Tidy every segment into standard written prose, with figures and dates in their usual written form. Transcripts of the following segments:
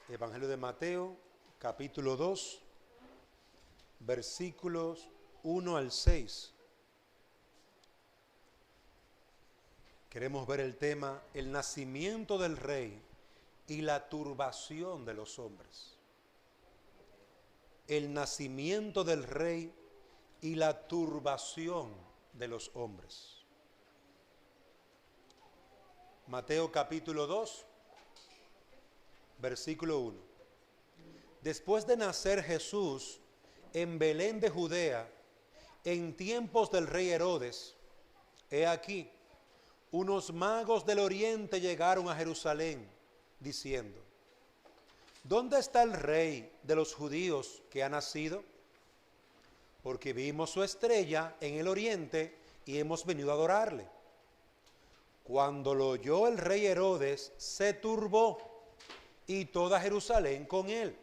Evangelio de Mateo, capítulo 2, versículos 1 al 6. Queremos ver el tema, el nacimiento del rey y la turbación de los hombres. El nacimiento del rey y la turbación de los hombres. Mateo capítulo 2, versículo 1. Después de nacer Jesús en Belén de Judea, en tiempos del rey Herodes, he aquí, unos magos del oriente llegaron a Jerusalén, diciendo: ¿dónde está el rey de los judíos que ha nacido? Porque vimos su estrella en el oriente y hemos venido a adorarle. Cuando lo oyó el rey Herodes, se turbó, y toda Jerusalén con él.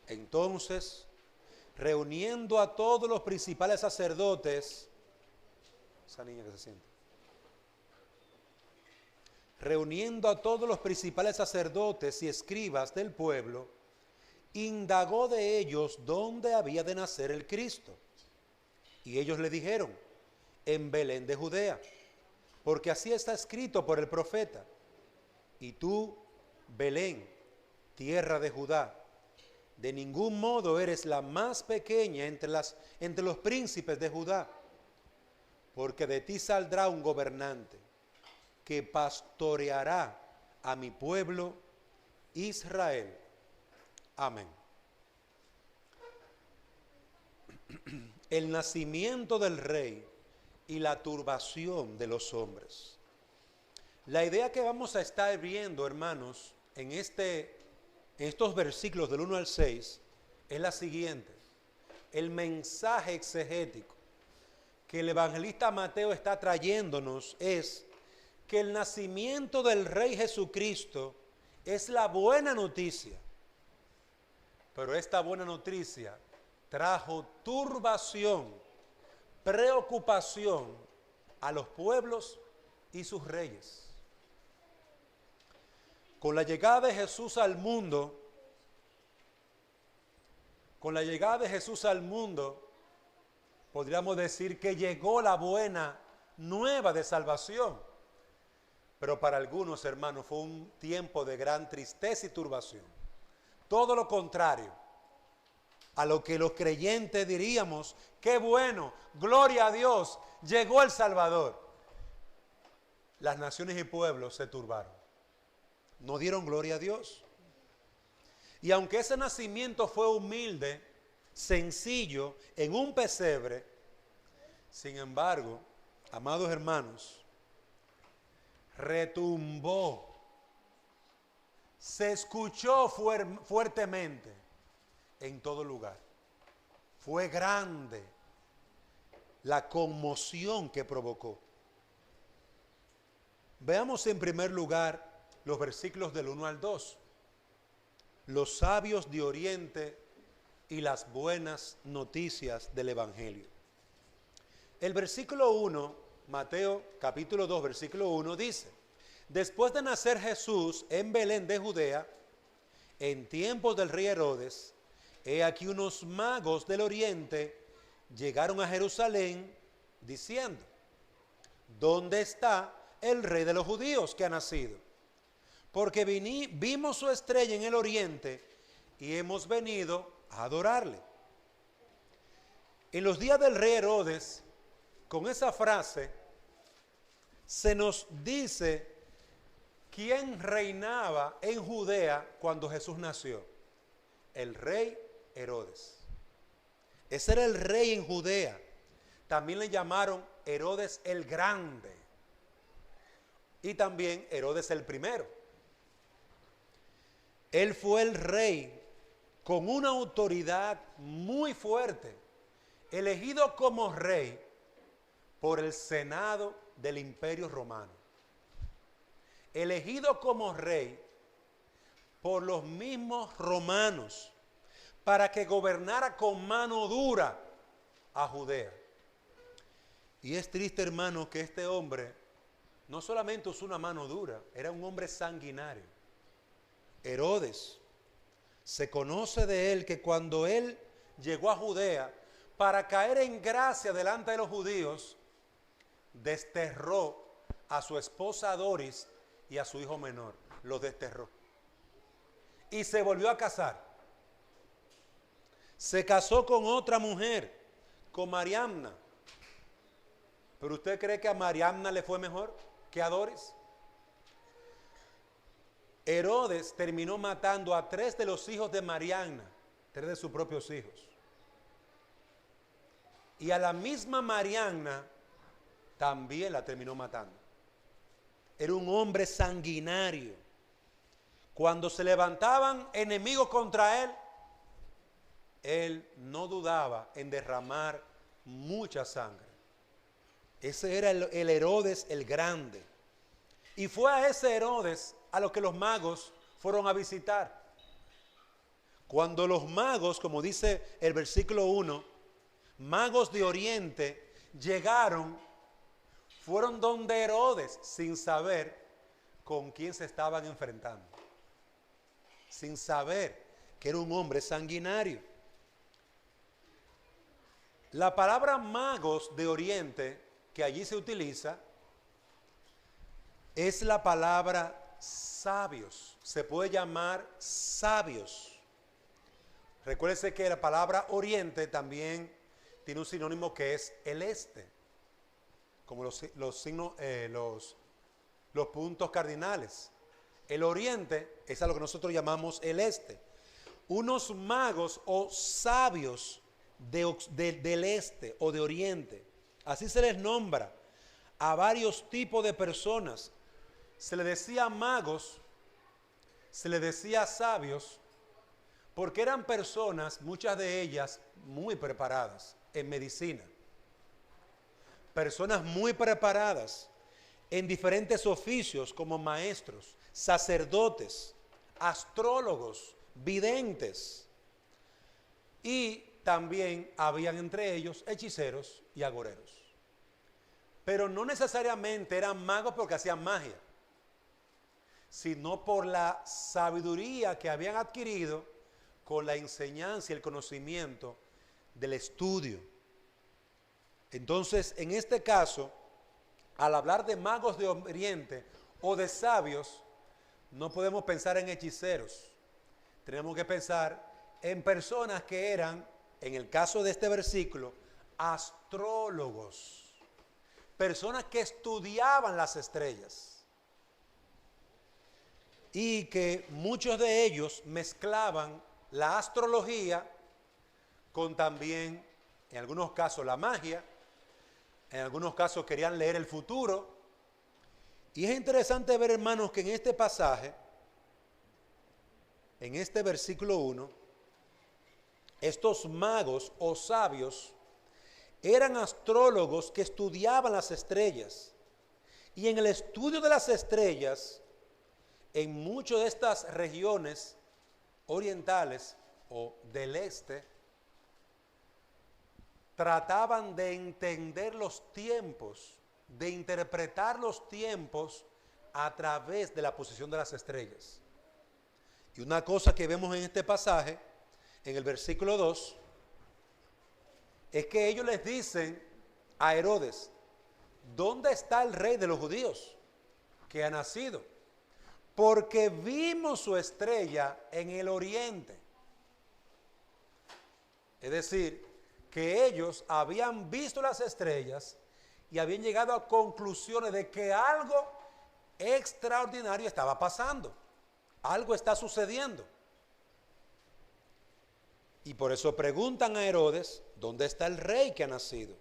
Entonces, reuniendo a todos los principales sacerdotes, esa niña que se siente, reuniendo a todos los principales sacerdotes y escribas del pueblo, indagó de ellos dónde había de nacer el Cristo. Y ellos le dijeron: en Belén de Judea, porque así está escrito por el profeta: y tú, Belén, tierra de Judá, de ningún modo eres la más pequeña entre los príncipes de Judá, porque de ti saldrá un gobernante que pastoreará a mi pueblo Israel. Amén. El nacimiento del rey y la turbación de los hombres. La idea que vamos a estar viendo, hermanos, en estos versículos del 1 al 6, es la siguiente. El mensaje exegético que el evangelista Mateo está trayéndonos es que el nacimiento del Rey Jesucristo es la buena noticia. Pero esta buena noticia trajo turbación, preocupación a los pueblos y sus reyes. Con la llegada de Jesús al mundo, podríamos decir que llegó la buena nueva de salvación. Pero para algunos, hermanos, fue un tiempo de gran tristeza y turbación. Todo lo contrario a lo que los creyentes diríamos: qué bueno, gloria a Dios, llegó el Salvador. Las naciones y pueblos se turbaron. No dieron gloria a Dios. Y aunque ese nacimiento fue humilde, sencillo, en un pesebre, sin embargo, amados hermanos, retumbó, se escuchó fuertemente en todo lugar. Fue grande la conmoción que provocó. Veamos en primer lugar los versículos del 1 al 2. Los sabios de Oriente y las buenas noticias del Evangelio. El versículo 1, Mateo capítulo 2, versículo 1 dice: después de nacer Jesús en Belén de Judea, en tiempos del rey Herodes, he aquí unos magos del Oriente llegaron a Jerusalén diciendo: ¿dónde está el rey de los judíos que ha nacido? Porque vimos su estrella en el oriente y hemos venido a adorarle. En los días del rey Herodes, con esa frase, se nos dice quién reinaba en Judea cuando Jesús nació. El rey Herodes. Ese era el rey en Judea. También le llamaron Herodes el Grande. Y también Herodes el Primero. Él fue el rey con una autoridad muy fuerte, elegido como rey por el Senado del Imperio Romano. Elegido como rey por los mismos romanos para que gobernara con mano dura a Judea. Y es triste, hermano, que este hombre no solamente usó una mano dura, era un hombre sanguinario. Herodes Se conoce de él que cuando él llegó a Judea, para caer en gracia delante de los judíos, desterró a su esposa Doris y a su hijo menor. Los desterró. Y se volvió a casar. Se casó con otra mujer, con Mariamna. ¿Pero usted cree que a Mariamna le fue mejor que a Doris? Herodes terminó matando a 3 de los hijos de Mariamna, 3 de sus propios hijos. Y a la misma Mariamna también la terminó matando. Era un hombre sanguinario. Cuando se levantaban enemigos contra él no dudaba en derramar mucha sangre. Ese era el Herodes el Grande. Y fue a ese Herodes a lo que los magos fueron a visitar. Cuando los magos, como dice el versículo 1, magos de Oriente llegaron, fueron donde Herodes sin saber con quién se estaban enfrentando. Sin saber que era un hombre sanguinario. La palabra magos de Oriente que allí se utiliza es la palabra sabios. Se puede llamar sabios. Recuérdese que la palabra Oriente también tiene un sinónimo que es el este, como los signos, los puntos cardinales. El Oriente es a lo que nosotros llamamos el este. Unos magos o sabios del este o de Oriente. Así se les nombra a varios tipos de personas. Se les decía magos, se les decía sabios, porque eran personas, muchas de ellas muy preparadas en medicina. Personas muy preparadas en diferentes oficios como maestros, sacerdotes, astrólogos, videntes. Y también habían entre ellos hechiceros y agoreros. Pero no necesariamente eran magos porque hacían magia, sino por la sabiduría que habían adquirido con la enseñanza y el conocimiento del estudio. Entonces, en este caso, al hablar de magos de Oriente o de sabios, no podemos pensar en hechiceros. Tenemos que pensar en personas que eran, en el caso de este versículo, astrólogos. Personas que estudiaban las estrellas. Y que muchos de ellos mezclaban la astrología con también, en algunos casos, la magia. En algunos casos querían leer el futuro. Y es interesante ver, hermanos, que en este pasaje, en este versículo 1, estos magos o sabios eran astrólogos que estudiaban las estrellas. Y en el estudio de las estrellas, en muchas de estas regiones orientales o del este, trataban de entender los tiempos, de interpretar los tiempos a través de la posición de las estrellas. Y una cosa que vemos en este pasaje, en el versículo 2, es que ellos les dicen a Herodes, ¿dónde está el rey de los judíos que ha nacido? Porque vimos su estrella en el oriente. Es decir, que ellos habían visto las estrellas y habían llegado a conclusiones de que algo extraordinario estaba pasando. Algo está sucediendo. Y por eso preguntan a Herodes, ¿dónde está el rey que ha nacido?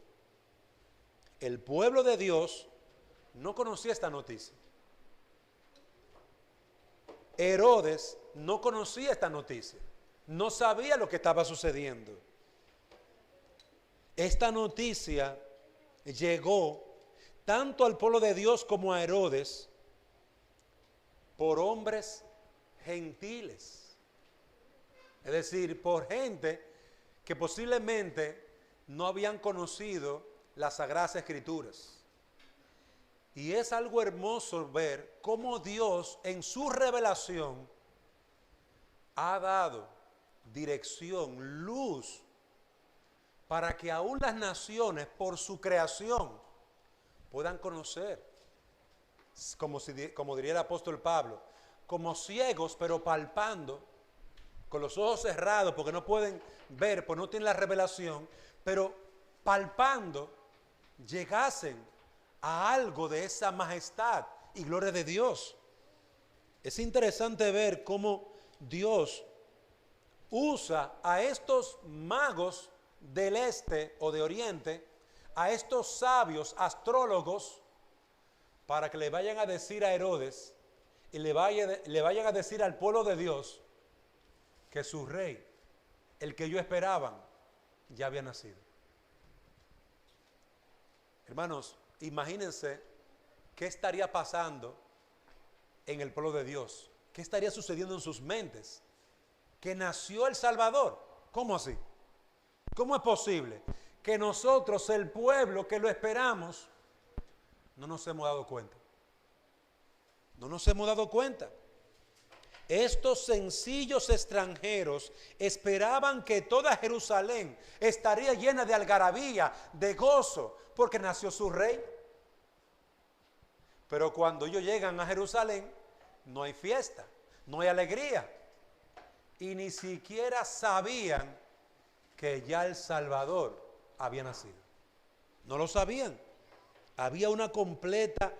El pueblo de Dios no conocía esta noticia. Herodes no conocía esta noticia. No sabía lo que estaba sucediendo. Esta noticia llegó tanto al pueblo de Dios como a Herodes por hombres gentiles. Es decir, por gente que posiblemente no habían conocido las Sagradas Escrituras. Y es algo hermoso ver cómo Dios en su revelación ha dado dirección, luz, para que aún las naciones, por su creación, puedan conocer, como diría el apóstol Pablo, como ciegos, pero palpando, con los ojos cerrados, porque no pueden ver, porque no tienen la revelación, pero palpando, llegasen a algo de esa majestad y gloria de Dios. Es interesante ver cómo Dios usa a estos magos del este o de oriente, a estos sabios astrólogos, para que le vayan a decir a Herodes y le vayan a decir al pueblo de Dios que su rey, el que ellos esperaban, ya había nacido. Hermanos, imagínense qué estaría pasando en el pueblo de Dios, qué estaría sucediendo en sus mentes, que nació el Salvador. ¿Cómo así? ¿Cómo es posible que nosotros, el pueblo que lo esperamos, no nos hemos dado cuenta? No nos hemos dado cuenta. Estos sencillos extranjeros esperaban que toda Jerusalén estaría llena de algarabía, de gozo, porque nació su rey. Pero cuando ellos llegan a Jerusalén, no hay fiesta, no hay alegría. Y ni siquiera sabían que ya el Salvador había nacido. No lo sabían. Había una completa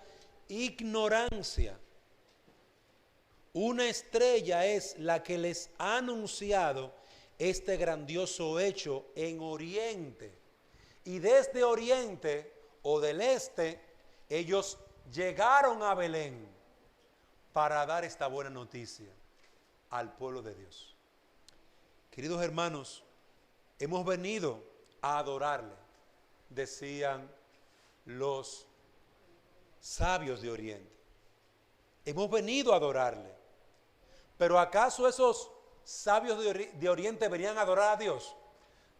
ignorancia. Una estrella es la que les ha anunciado este grandioso hecho en Oriente. Y desde Oriente o del este, ellos llegaron a Belén para dar esta buena noticia al pueblo de Dios. Queridos hermanos, hemos venido a adorarle, decían los sabios de Oriente. Hemos venido a adorarle. Pero ¿acaso esos sabios de Oriente venían a adorar a Dios?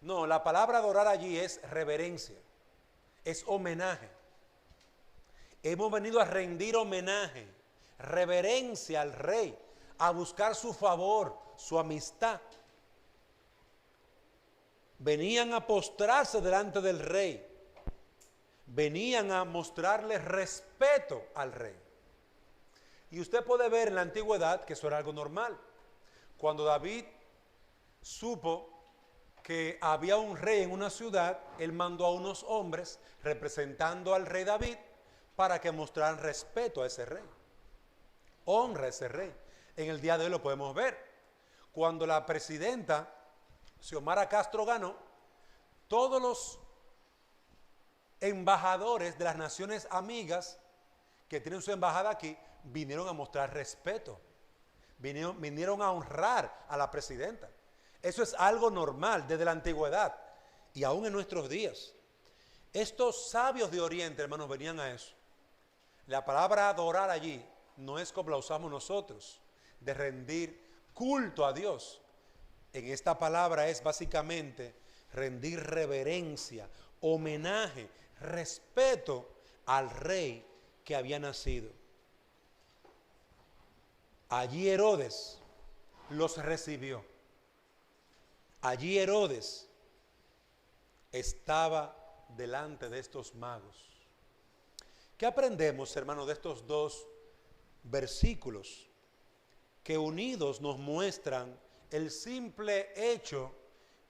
No, la palabra adorar allí es reverencia, es homenaje. Hemos venido a rendir homenaje, reverencia al Rey, a buscar su favor, su amistad. Venían a postrarse delante del Rey, venían a mostrarle respeto al Rey. Y usted puede ver en la antigüedad que eso era algo normal. Cuando David supo que había un rey en una ciudad, él mandó a unos hombres representando al rey David para que mostraran respeto a ese rey, honra a ese rey. En el día de hoy lo podemos ver. Cuando la presidenta Xiomara Castro ganó, todos los embajadores de las naciones amigas que tienen su embajada aquí vinieron a mostrar respeto, vinieron a honrar a la presidenta. Eso es algo normal desde la antigüedad y aún en nuestros días. Estos sabios de Oriente, hermanos, venían a eso. La palabra adorar allí no es como la usamos nosotros, de rendir culto a Dios. En esta palabra es básicamente rendir reverencia, homenaje, respeto al rey que había nacido. Allí Herodes los recibió. Allí Herodes estaba delante de estos magos. ¿Qué aprendemos, hermanos, de estos dos versículos que unidos nos muestran el simple hecho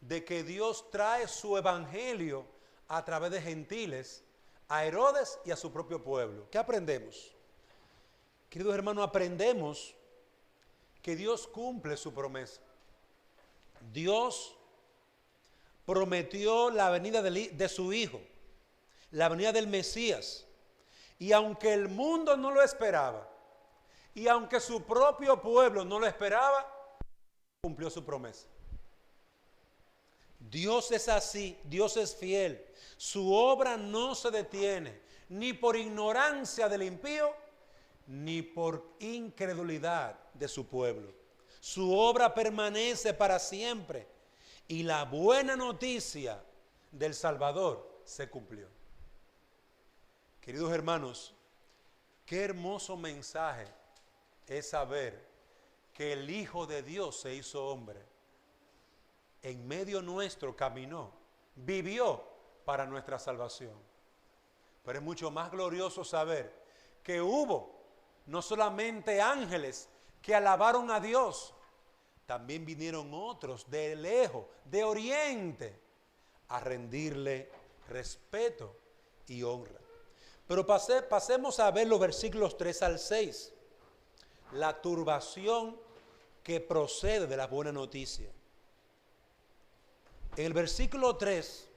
de que Dios trae su evangelio a través de gentiles a Herodes y a su propio pueblo? ¿Qué aprendemos? Queridos hermanos, aprendemos que Dios cumple su promesa. Dios prometió la venida de su Hijo, la venida del Mesías. Y aunque el mundo no lo esperaba, y aunque su propio pueblo no lo esperaba, cumplió su promesa. Dios es así, Dios es fiel. Su obra no se detiene, ni por ignorancia del impío, ni por incredulidad de su pueblo. Su obra permanece para siempre y la buena noticia del Salvador se cumplió. Queridos hermanos, qué hermoso mensaje es saber que el Hijo de Dios se hizo hombre, en medio nuestro caminó, vivió para nuestra salvación. Pero es mucho más glorioso saber que hubo no solamente ángeles que alabaron a Dios, también vinieron otros de lejos, de oriente, a rendirle respeto y honra. Pero pasemos a ver los versículos 3 al 6. La turbación que procede de la buena noticia. En el versículo 3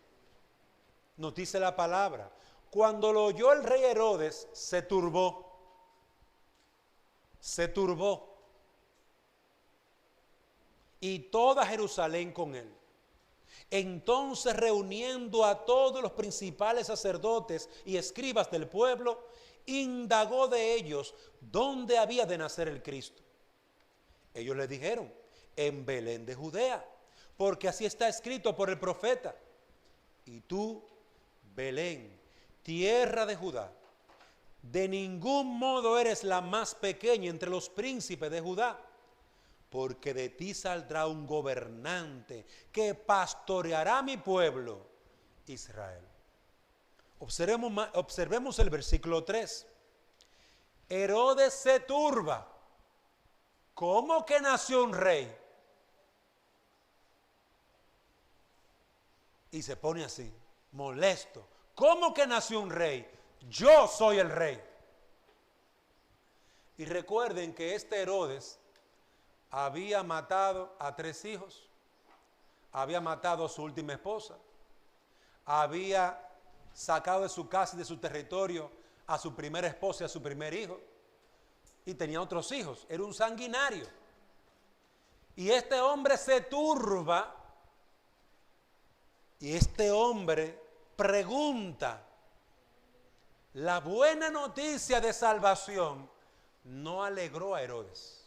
nos dice la palabra: cuando lo oyó el rey Herodes, se turbó. Se turbó. Y toda Jerusalén con él. Entonces, reuniendo a todos los principales sacerdotes y escribas del pueblo, indagó de ellos dónde había de nacer el Cristo. Ellos le dijeron: en Belén de Judea, porque así está escrito por el profeta: y tú, Belén, tierra de Judá, de ningún modo eres la más pequeña entre los príncipes de Judá, porque de ti saldrá un gobernante que pastoreará mi pueblo Israel. Observemos el versículo 3. Herodes se turba. ¿Cómo que nació un rey? Y se pone así, molesto. ¿Cómo que nació un rey? Yo soy el rey. Y recuerden que este Herodes había matado a 3 hijos, había matado a su última esposa, había sacado de su casa y de su territorio a su primera esposa y a su primer hijo, y tenía otros hijos. Era un sanguinario. Y este hombre se turba, y este hombre pregunta. La buena noticia de salvación no alegró a Herodes.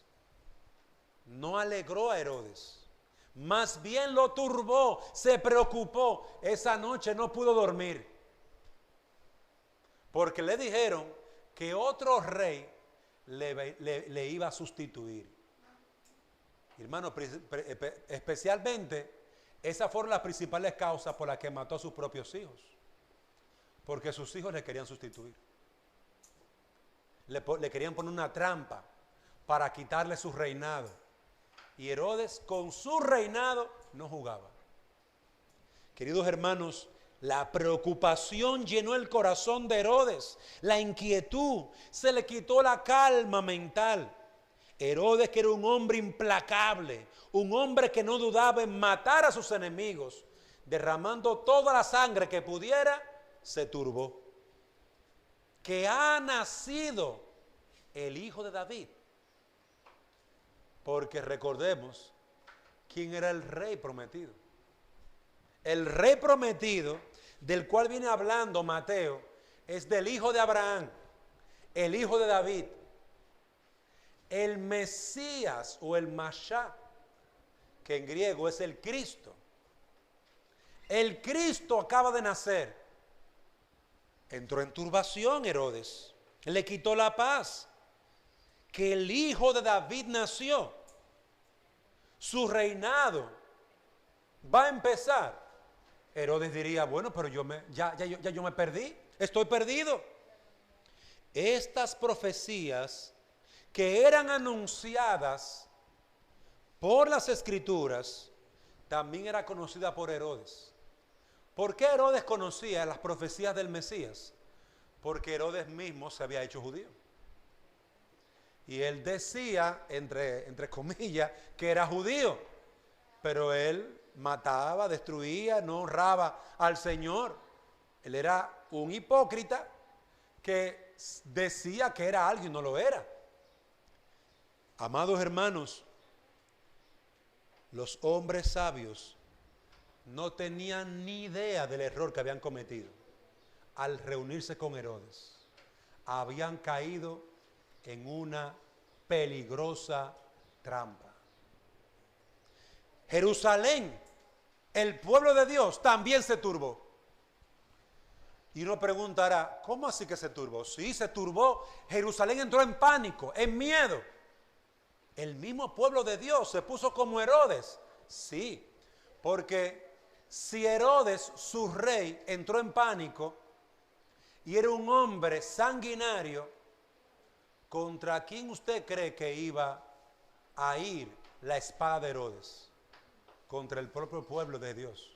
No alegró a Herodes. Más bien lo turbó, se preocupó. Esa noche no pudo dormir, porque le dijeron que otro rey le iba a sustituir. Hermano, especialmente esas fueron las principales causas por las que mató a sus propios hijos, porque sus hijos le querían sustituir. Le querían poner una trampa para quitarle su reinado. Y Herodes con su reinado no jugaba. Queridos hermanos, la preocupación llenó el corazón de Herodes, la inquietud, se le quitó la calma mental. Herodes, que era un hombre implacable, un hombre que no dudaba en matar a sus enemigos, derramando toda la sangre que pudiera, se turbó. Que ha nacido el hijo de David. Porque recordemos quién era el rey prometido. El rey prometido del cual viene hablando Mateo es del hijo de Abraham, el hijo de David, el Mesías o el Mashiach, que en griego es el Cristo. El Cristo acaba de nacer. Entró en turbación Herodes, le quitó la paz. Que el hijo de David nació, su reinado va a empezar. Herodes diría: bueno, pero yo me perdí, estoy perdido. Estas profecías que eran anunciadas por las Escrituras también era conocida por Herodes. ¿Por qué Herodes conocía las profecías del Mesías? Porque Herodes mismo se había hecho judío. Y él decía, entre comillas, que era judío, pero él mataba, destruía, no honraba al Señor. Él era un hipócrita que decía que era algo y no lo era. Amados hermanos, los hombres sabios no tenían ni idea del error que habían cometido al reunirse con Herodes. Habían caído en una peligrosa trampa. Jerusalén, el pueblo de Dios, también se turbó. Y uno preguntará: ¿cómo así que se turbó? Sí, se turbó. Jerusalén entró en pánico, en miedo. El mismo pueblo de Dios se puso como Herodes. Sí, porque si Herodes, su rey, entró en pánico y era un hombre sanguinario, ¿contra quién usted cree que iba a ir la espada de Herodes? Contra el propio pueblo de Dios.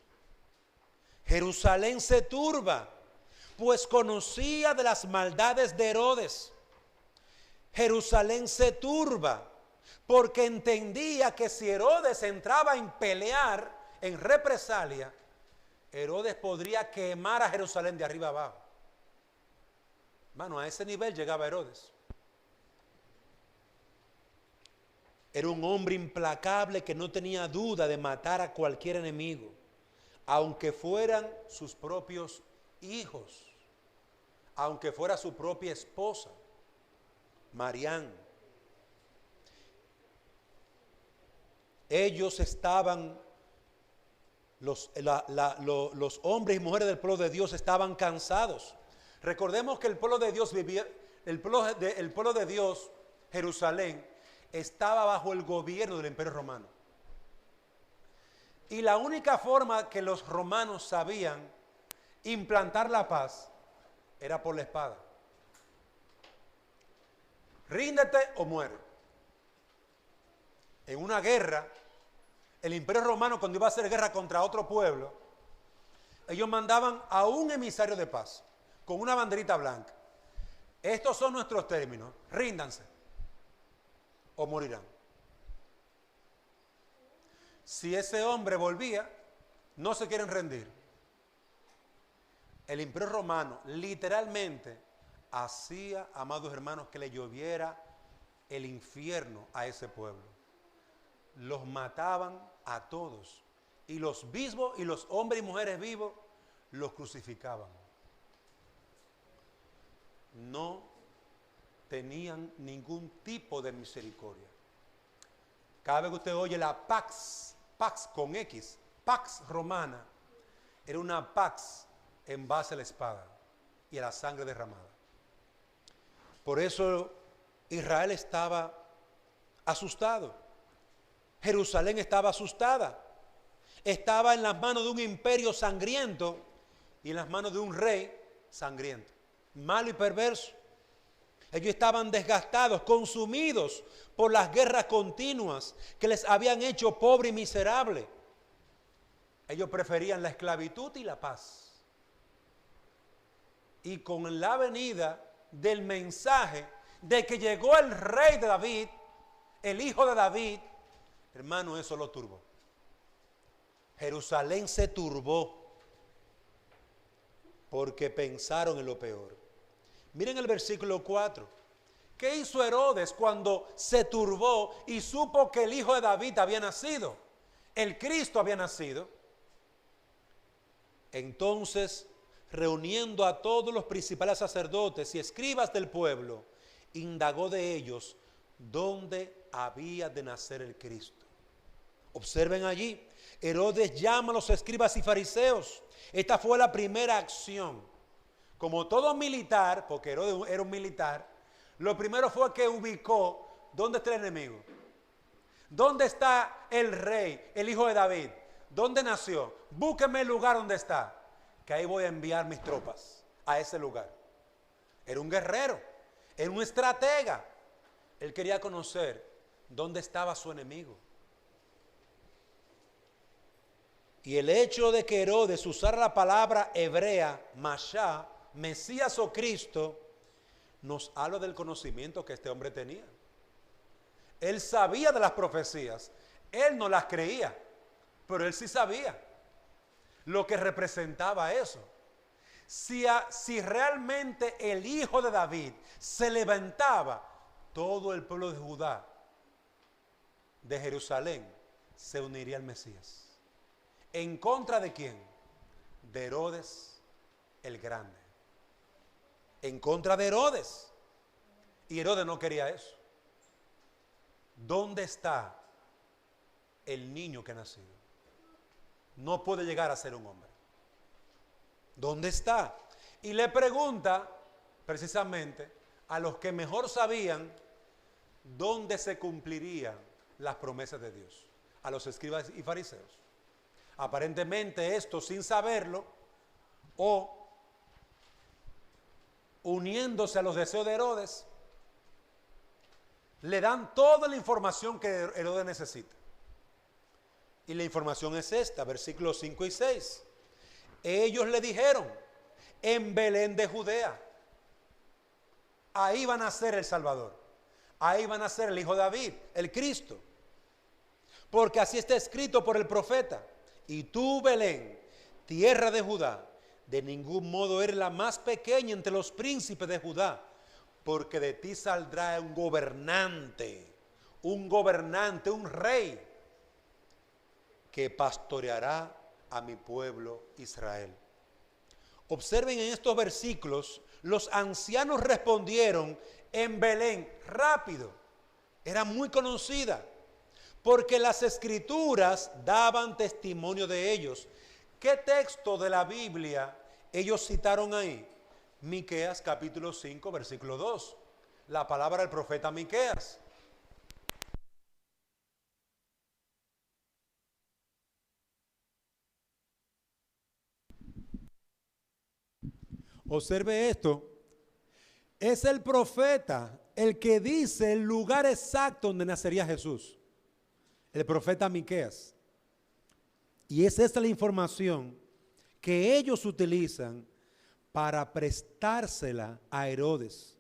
Jerusalén se turba, pues conocía de las maldades de Herodes. Jerusalén se turba, porque entendía que si Herodes entraba en pelear, en represalia, Herodes podría quemar a Jerusalén de arriba abajo. Mano, a ese nivel llegaba Herodes. Era un hombre implacable que no tenía duda de matar a cualquier enemigo, aunque fueran sus propios hijos, aunque fuera su propia esposa, Marián. Ellos estaban, los hombres y mujeres del pueblo de Dios estaban cansados. Recordemos que el pueblo de Dios vivía, el pueblo de Dios, Jerusalén, estaba bajo el gobierno del Imperio Romano. Y la única forma que los romanos sabían implantar la paz era por la espada. Ríndete o muere. En una guerra, el Imperio Romano, cuando iba a hacer guerra contra otro pueblo, ellos mandaban a un emisario de paz con una banderita blanca. Estos son nuestros términos, ríndanse o morirán. Si ese hombre volvía, no se quieren rendir. El Imperio Romano literalmente hacía, amados hermanos, que le lloviera el infierno a ese pueblo. Los mataban a todos, y los vivos y los hombres y mujeres vivos los crucificaban. No tenían ningún tipo de misericordia. Cada vez que usted oye la pax con X, pax romana, era una pax en base a la espada y a la sangre derramada. Por eso Israel estaba asustado. Jerusalén estaba asustada. Estaba en las manos de un imperio sangriento y en las manos de un rey sangriento, malo y perverso. Ellos estaban desgastados, consumidos por las guerras continuas que les habían hecho pobre y miserable. Ellos preferían la esclavitud y la paz. Y con la venida del mensaje de que llegó el rey de David, el hijo de David, hermano, eso lo turbó. Jerusalén se turbó porque pensaron en lo peor. Miren el versículo 4. ¿Qué hizo Herodes cuando se turbó y supo que el hijo de David había nacido? El Cristo había nacido. Entonces, reuniendo a todos los principales sacerdotes y escribas del pueblo, indagó de ellos dónde había de nacer el Cristo. Observen allí, Herodes llama a los escribas y fariseos. Esta fue la primera acción. Como todo militar, porque Herodes era un militar, lo primero fue que ubicó dónde está el enemigo. ¿Dónde está el rey, el hijo de David? ¿Dónde nació? Búsqueme el lugar donde está, que ahí voy a enviar mis tropas a ese lugar. Era un guerrero, era un estratega. Él quería conocer dónde estaba su enemigo. Y el hecho de que Herodes usara la palabra hebrea, Mashá, Mesías o Cristo, nos habla del conocimiento que este hombre tenía. Él sabía de las profecías, él no las creía, pero él sí sabía lo que representaba eso. Si realmente el hijo de David se levantaba, todo el pueblo de Judá, de Jerusalén, se uniría al Mesías. ¿En contra de quién? De Herodes el Grande. En contra de Herodes. Y Herodes no quería eso. ¿Dónde está el niño que ha nacido? No puede llegar a ser un hombre. ¿Dónde está? Y le pregunta precisamente a los que mejor sabían ¿dónde se cumplirían las promesas de Dios? A los escribas y fariseos. Aparentemente estos, sin saberlo, o uniéndose a los deseos de Herodes, le dan toda la información que Herodes necesita. Y la información es esta, versículos 5 y 6. Ellos le dijeron, en Belén de Judea, ahí va a nacer el Salvador, ahí va a nacer el Hijo de David, el Cristo. Porque así está escrito por el profeta. Y tú, Belén, tierra de Judá, de ningún modo eres la más pequeña entre los príncipes de Judá, porque de ti saldrá un gobernante, un rey, que pastoreará a mi pueblo Israel. Observen en estos versículos, los ancianos respondieron en Belén, rápido, era muy conocida, porque las escrituras daban testimonio de ellos. ¿Qué texto de la Biblia ellos citaron ahí? Miqueas capítulo 5, versículo 2. La palabra del profeta Miqueas. Observe esto. Es el profeta el que dice el lugar exacto donde nacería Jesús. El profeta Miqueas. Y es esta la información que ellos utilizan para prestársela a Herodes.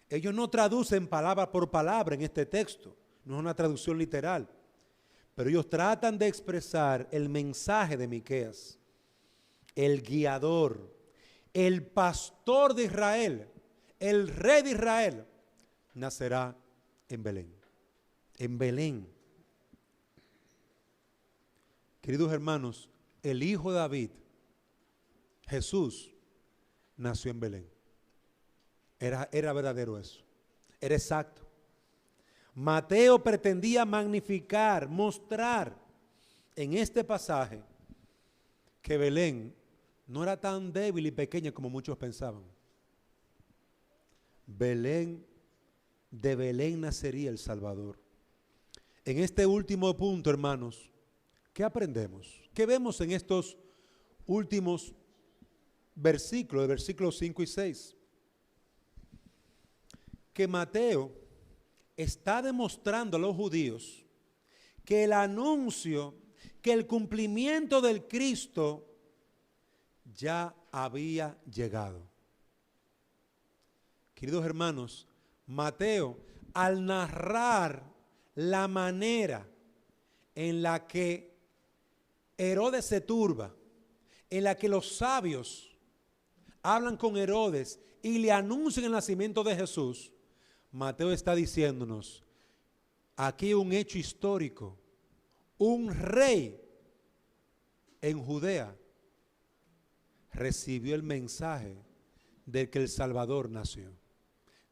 Ellos no traducen palabra por palabra en este texto, no es una traducción literal, pero ellos tratan de expresar el mensaje de Miqueas. El guiador, el pastor de Israel, el rey de Israel, nacerá en Belén. En Belén. Queridos hermanos, el Hijo de David, Jesús, nació en Belén. Era verdadero eso. Era exacto. Mateo pretendía magnificar, mostrar en este pasaje que Belén no era tan débil y pequeña como muchos pensaban. De Belén nacería el Salvador. En este último punto, hermanos, ¿qué aprendemos? ¿Qué vemos en estos últimos versículos, de versículos 5 y 6? Que Mateo está demostrando a los judíos que el anuncio, que el cumplimiento del Cristo ya había llegado. Queridos hermanos, Mateo, al narrar la manera en la que Herodes se turba, en la que los sabios hablan con Herodes y le anuncian el nacimiento de Jesús, Mateo está diciéndonos, aquí un hecho histórico, un rey en Judea recibió el mensaje de que el Salvador nació,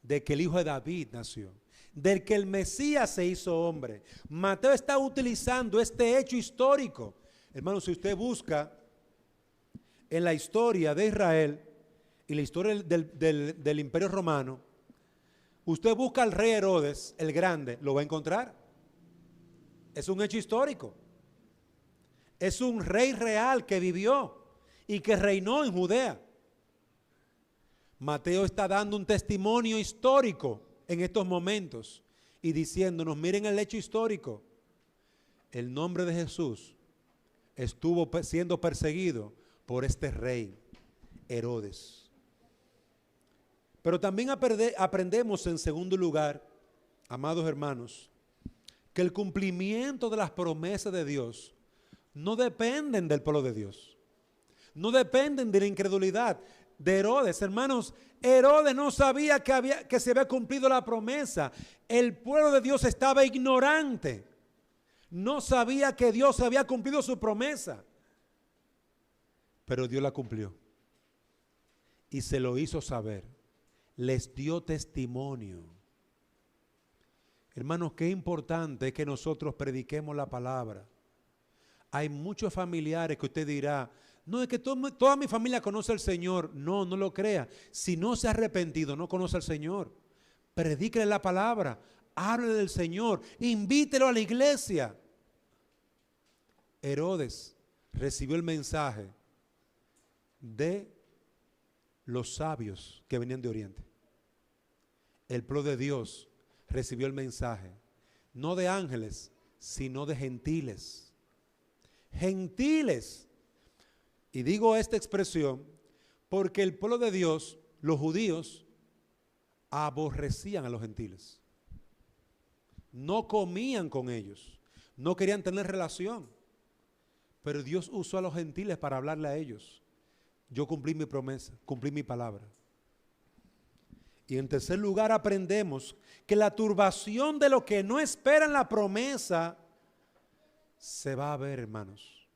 de que el Hijo de David nació, del que el Mesías se hizo hombre. Mateo está utilizando este hecho histórico. Hermano, si usted busca en la historia de Israel y la historia del Imperio Romano, usted busca al rey Herodes, el Grande, lo va a encontrar. Es un hecho histórico. Es un rey real que vivió y que reinó en Judea. Mateo está dando un testimonio histórico en estos momentos y diciéndonos, miren el hecho histórico. El nombre de Jesús estuvo siendo perseguido por este rey, Herodes. Pero también aprendemos en segundo lugar, amados hermanos, que el cumplimiento de las promesas de Dios no dependen del pueblo de Dios. No dependen de la incredulidad de Herodes. Hermanos, Herodes no sabía que se había cumplido la promesa. El pueblo de Dios estaba ignorante. No sabía que Dios había cumplido su promesa. Pero Dios la cumplió. Y se lo hizo saber. Les dio testimonio. Hermanos, qué importante es que nosotros prediquemos la palabra. Hay muchos familiares que usted dirá, no, es que toda mi familia conoce al Señor. No, no lo crea. Si no se ha arrepentido, no conoce al Señor. predíquele la palabra, hable del Señor, invítelo a la iglesia. Herodes recibió el mensaje de los sabios que venían de Oriente. El pueblo de Dios recibió el mensaje, no de ángeles, sino de gentiles. Gentiles. Y digo esta expresión porque el pueblo de Dios, los judíos, aborrecían a los gentiles. No comían con ellos, no querían tener relación. Pero Dios usó a los gentiles para hablarle a ellos. Yo cumplí mi promesa, cumplí mi palabra. Y en tercer lugar aprendemos que la turbación de lo que no esperan la promesa se va a ver, hermanos.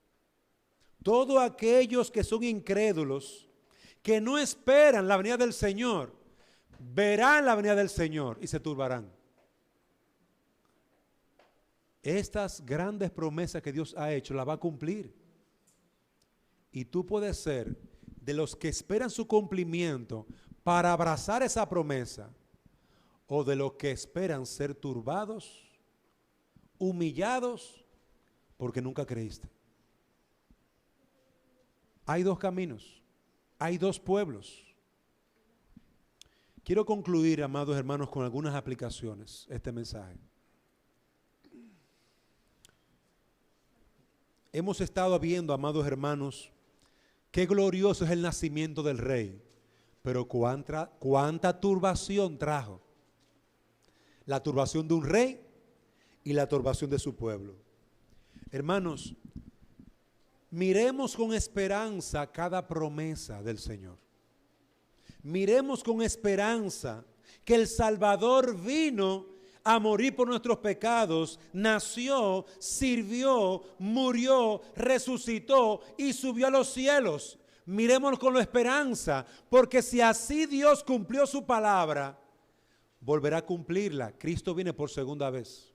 Todos aquellos que son incrédulos, que no esperan la venida del Señor, verán la venida del Señor y se turbarán. Estas grandes promesas que Dios ha hecho las va a cumplir. Y tú puedes ser de los que esperan su cumplimiento para abrazar esa promesa, o de los que esperan ser turbados, humillados, porque nunca creíste. Hay dos caminos, hay dos pueblos. Quiero concluir, amados hermanos, con algunas aplicaciones este mensaje. Hemos estado viendo, amados hermanos, qué glorioso es el nacimiento del Rey, pero cuánta turbación trajo. La turbación de un rey y la turbación de su pueblo. Hermanos, miremos con esperanza cada promesa del Señor. Miremos con esperanza que el Salvador vino a morir por nuestros pecados, nació, sirvió, murió, resucitó y subió a los cielos. Miremos con la esperanza, porque si así Dios cumplió su palabra, volverá a cumplirla. Cristo viene por segunda vez.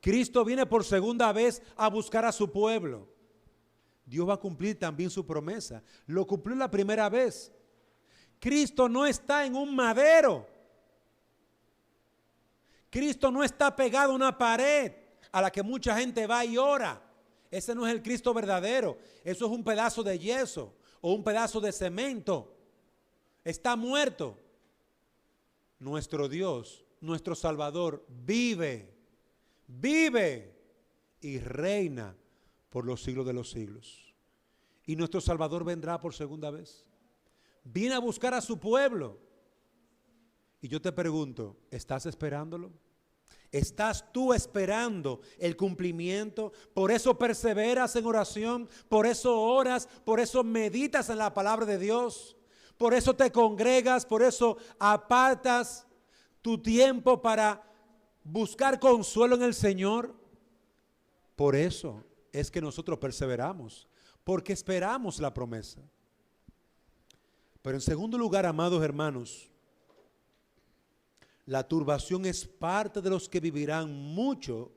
Cristo viene por segunda vez a buscar a su pueblo. Dios va a cumplir también su promesa. Lo cumplió la primera vez. Cristo no está en un madero. Cristo no está pegado a una pared a la que mucha gente va y ora. Ese no es el Cristo verdadero. Eso es un pedazo de yeso o un pedazo de cemento. Está muerto. Nuestro Dios, nuestro Salvador, vive y reina por los siglos de los siglos. Y nuestro Salvador vendrá por segunda vez. Viene a buscar a su pueblo. Y yo te pregunto, ¿estás esperándolo? ¿Estás tú esperando el cumplimiento? Por eso perseveras en oración, por eso oras, por eso meditas en la palabra de Dios, por eso te congregas, por eso apartas tu tiempo para buscar consuelo en el Señor. Por eso es que nosotros perseveramos, porque esperamos la promesa. Pero en segundo lugar, amados hermanos, la turbación es parte de los que vivirán mucho.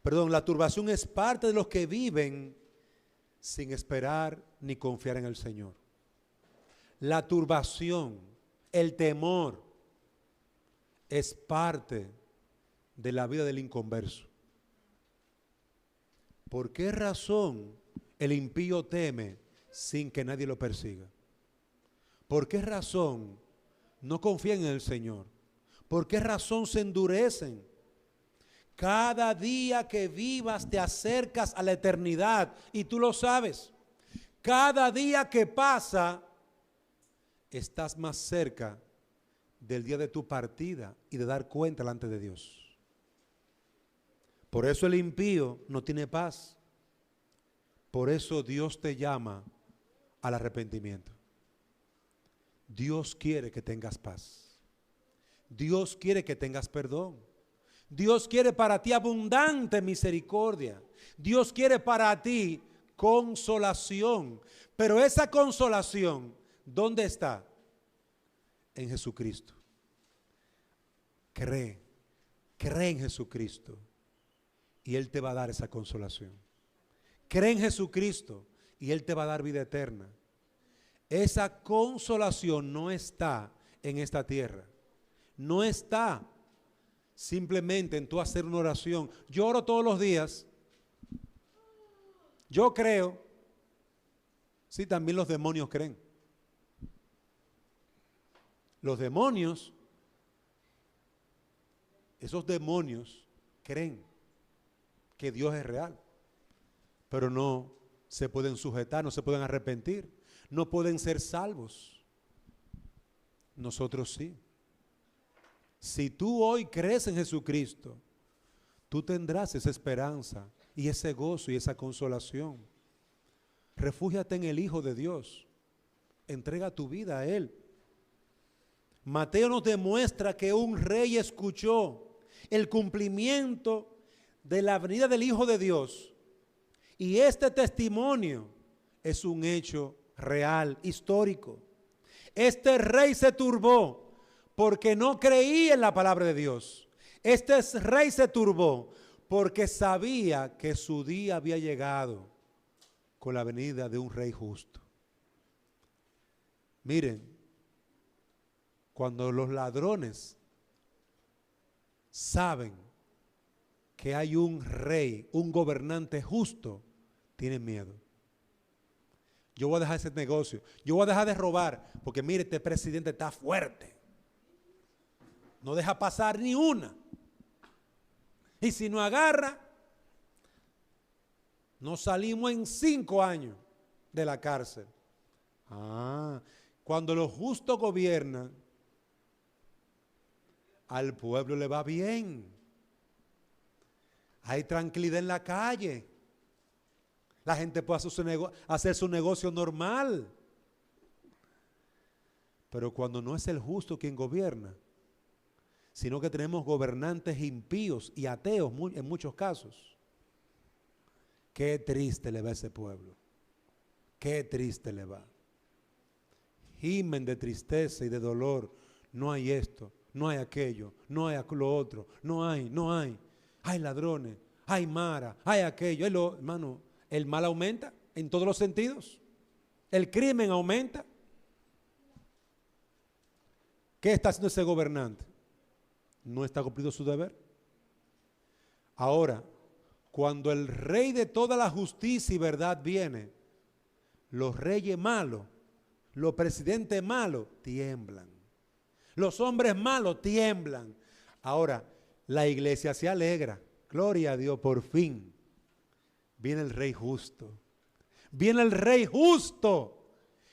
La turbación es parte de los que viven sin esperar ni confiar en el Señor. La turbación, el temor, es parte de la vida del inconverso. ¿Por qué razón el impío teme sin que nadie lo persiga? ¿Por qué razón no confían en el Señor? ¿Por qué razón se endurecen? Cada día que vivas te acercas a la eternidad y tú lo sabes. Cada día que pasa estás más cerca del día de tu partida y de dar cuenta delante de Dios. Por eso el impío no tiene paz. Por eso Dios te llama al arrepentimiento. Dios quiere que tengas paz. Dios quiere que tengas perdón. Dios quiere para ti abundante misericordia. Dios quiere para ti consolación. Pero esa consolación, ¿dónde está? En Jesucristo. Cree en Jesucristo y Él te va a dar esa consolación. Cree en Jesucristo y Él te va a dar vida eterna. Esa consolación no está en esta tierra. no está simplemente en tú hacer una oración. Yo oro todos los días. Yo creo. Sí, también los demonios creen. Los demonios, esos demonios creen que Dios es real, pero no se pueden sujetar, no se pueden arrepentir, no pueden ser salvos. Nosotros sí. Si tú hoy crees en Jesucristo, tú tendrás esa esperanza y ese gozo y esa consolación. Refúgiate en el Hijo de Dios. Entrega tu vida a Él. Mateo nos demuestra que un rey escuchó el cumplimiento de la venida del Hijo de Dios. Y este testimonio es un hecho real, histórico. Este rey se turbó porque no creía en la palabra de Dios. Este rey se turbó porque sabía que su día había llegado con la venida de un rey justo. Miren, cuando los ladrones saben que hay un rey, un gobernante justo, tienen miedo. Yo voy a dejar ese negocio, yo voy a dejar de robar, porque mire, este presidente está fuerte. No deja pasar ni una. Y si no agarra, nos salimos en 5 años de la cárcel. Cuando los justos gobiernan, al pueblo le va bien. Hay tranquilidad en la calle. La gente puede hacer su negocio normal. Pero cuando no es el justo quien gobierna, sino que tenemos gobernantes impíos y ateos en muchos casos, qué triste le va a ese pueblo. Qué triste le va. Gimen de tristeza y de dolor. No hay esto, no hay aquello, no hay lo otro, no hay. Hay ladrones, hay mara, hay aquello. Hermano, el mal aumenta en todos los sentidos. El crimen aumenta. ¿Qué está haciendo ese gobernante? No está cumpliendo su deber. Ahora, cuando el rey de toda la justicia y verdad viene, los reyes malos, los presidentes malos tiemblan. Los hombres malos tiemblan. Ahora, la iglesia se alegra. Gloria a Dios, por fin. Viene el rey justo. Viene el rey justo.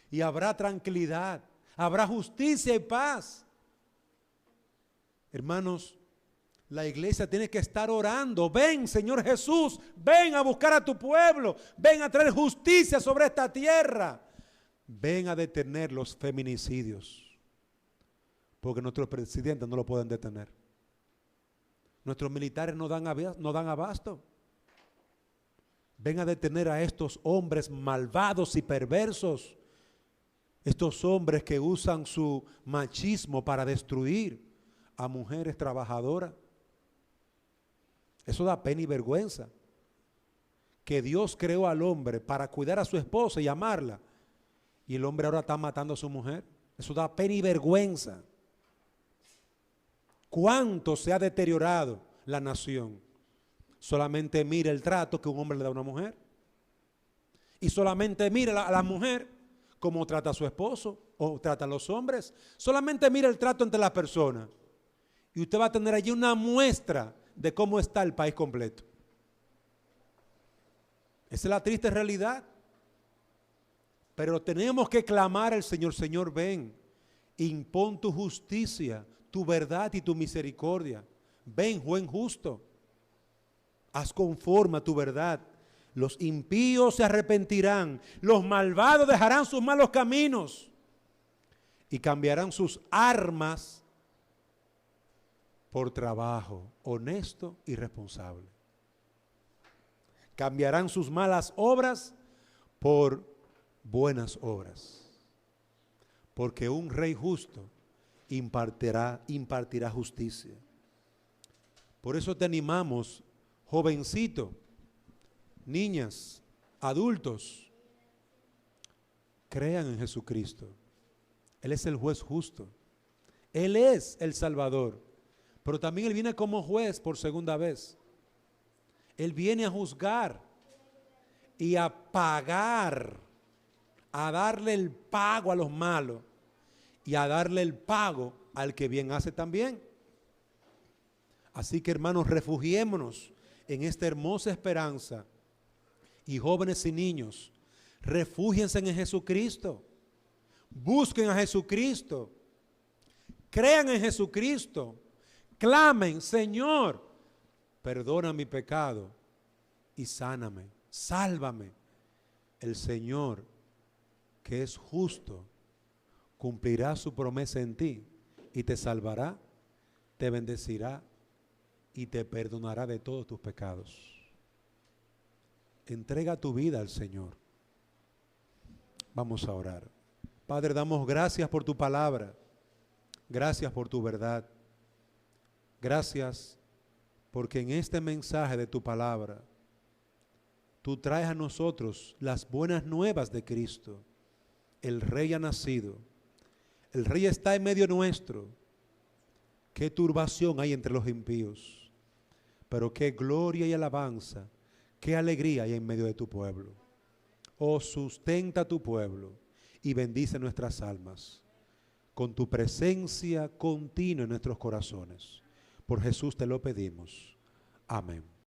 Y habrá tranquilidad. Habrá justicia y paz. Hermanos, la iglesia tiene que estar orando. Ven, Señor Jesús, ven a buscar a tu pueblo. Ven a traer justicia sobre esta tierra. Ven a detener los feminicidios. Porque nuestros presidentes no lo pueden detener. Nuestros militares no dan abasto. Ven a detener a estos hombres malvados y perversos. Estos hombres que usan su machismo para destruir a mujeres trabajadoras. Eso da pena y vergüenza. Que Dios creó al hombre para cuidar a su esposa y amarla. Y el hombre ahora está matando a su mujer. Eso da pena y vergüenza. ¿Cuánto se ha deteriorado la nación? Solamente mira el trato que un hombre le da a una mujer. Y solamente mira a la mujer cómo trata a su esposo o trata a los hombres. Solamente mira el trato entre las personas. Y usted va a tener allí una muestra de cómo está el país completo. Esa es la triste realidad. Pero tenemos que clamar al Señor: Señor, ven, impón tu justicia, tu verdad y tu misericordia. Ven, juez justo, haz conforme a tu verdad. Los impíos se arrepentirán, los malvados dejarán sus malos caminos y cambiarán sus armas por trabajo honesto y responsable. Cambiarán sus malas obras por buenas obras. Porque un rey justo impartirá justicia. Por eso te animamos, jovencito, niñas, adultos, crean en Jesucristo. Él es el juez justo. Él es el Salvador, pero también Él viene como juez por segunda vez. Él viene a juzgar y a pagar, a darle el pago a los malos y a darle el pago al que bien hace también. Así que, hermanos, refugiémonos en esta hermosa esperanza. Y jóvenes y niños, refúgiense en Jesucristo. Busquen a Jesucristo. Crean en Jesucristo. Clamen: Señor, perdona mi pecado y sáname, sálvame. El Señor, que es justo, cumplirá su promesa en ti y te salvará, te bendecirá y te perdonará de todos tus pecados. Entrega tu vida al Señor. Vamos a orar. Padre, damos gracias por tu palabra. Gracias por tu verdad. Gracias porque en este mensaje de tu palabra tú traes a nosotros las buenas nuevas de Cristo. El Rey ha nacido. El Rey está en medio nuestro. Qué turbación hay entre los impíos, pero qué gloria y alabanza, qué alegría hay en medio de tu pueblo. Oh, sustenta a tu pueblo y bendice nuestras almas con tu presencia continua en nuestros corazones. Por Jesús te lo pedimos. Amén.